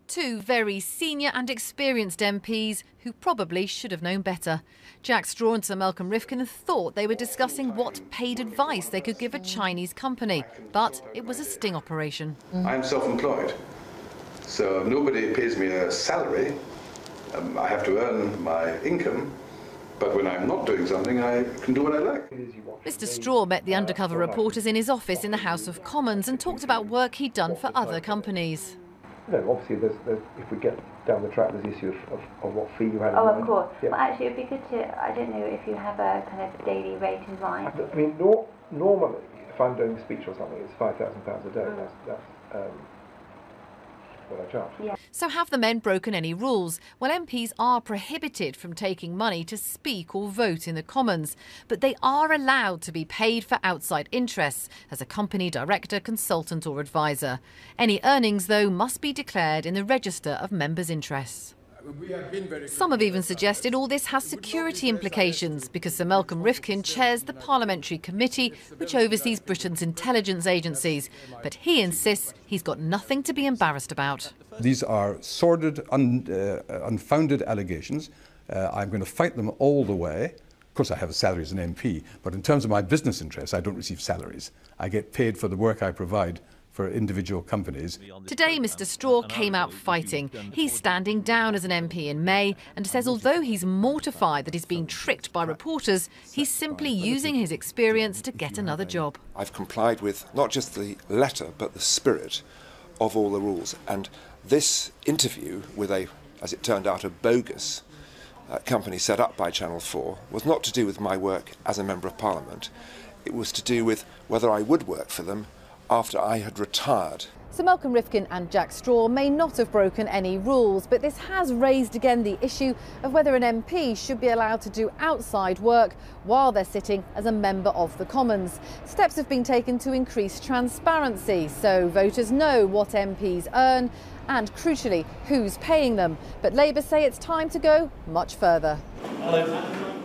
Two very senior and experienced MPs who probably should have known better. Jack Straw and Sir Malcolm Rifkind thought they were discussing what paid advice they could give a Chinese company, but it was a sting operation. I'm self-employed, so nobody pays me a salary. I have to earn my income, but when I'm not doing something, I can do what I like. Mr Straw met the undercover reporters in his office in the House of Commons and talked about work he'd done for other companies. Obviously, if we get down the track, there's the issue of what fee you had in mind. Oh, of course. Yeah. Well, actually, it'd be good to, I don't know if you have a kind of daily rate in mind. I mean, normally, if I'm doing a speech or something, it's £5,000 a day. That's what I charge. Yeah. So have the men broken any rules? Well, MPs are prohibited from taking money to speak or vote in the Commons, but they are allowed to be paid for outside interests as a company director, consultant or advisor. Any earnings, though, must be declared in the register of members' interests. Some have even suggested all this has security implications because Sir Malcolm Rifkind chairs the Parliamentary Committee which oversees Britain's intelligence agencies. But he insists he's got nothing to be embarrassed about. These are sordid, unfounded allegations. I'm going to fight them all the way. Of course, I have a salary as an MP, but in terms of my business interests, I don't receive salaries. I get paid for the work I provide for individual companies. Today, Mr Straw came out fighting. He's standing down as an MP in May and says although he's mortified that he's being tricked by reporters, he's simply using his experience to get another job. I've complied with not just the letter but the spirit of all the rules, and this interview with as it turned out, a bogus company set up by Channel 4 was not to do with my work as a Member of Parliament. It was to do with whether I would work for them after I had retired. Sir Malcolm Rifkind and Jack Straw may not have broken any rules, but this has raised again the issue of whether an MP should be allowed to do outside work while they're sitting as a member of the Commons. Steps have been taken to increase transparency, so voters know what MPs earn and, crucially, who's paying them. But Labour say it's time to go much further.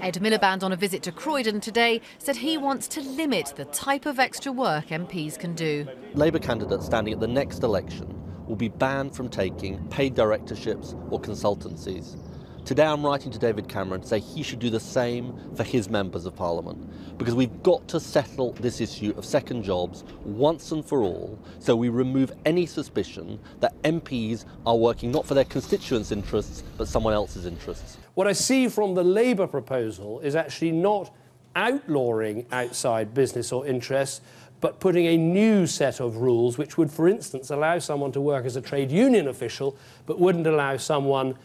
Ed Miliband, on a visit to Croydon today, said he wants to limit the type of extra work MPs can do. Labour candidates standing at the next election will be banned from taking paid directorships or consultancies. Today I'm writing to David Cameron to say he should do the same for his members of Parliament, because we've got to settle this issue of second jobs once and for all, so we remove any suspicion that MPs are working not for their constituents' interests but someone else's interests. What I see from the Labour proposal is actually not outlawing outside business or interests, but putting a new set of rules which would, for instance, allow someone to work as a trade union official but wouldn't allow someone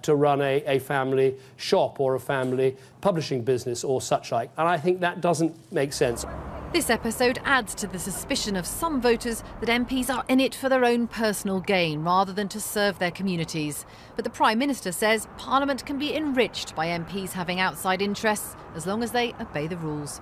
to run a family shop or a family publishing business or such like. And I think that doesn't make sense. This episode adds to the suspicion of some voters that MPs are in it for their own personal gain rather than to serve their communities. But the Prime Minister says Parliament can be enriched by MPs having outside interests as long as they obey the rules.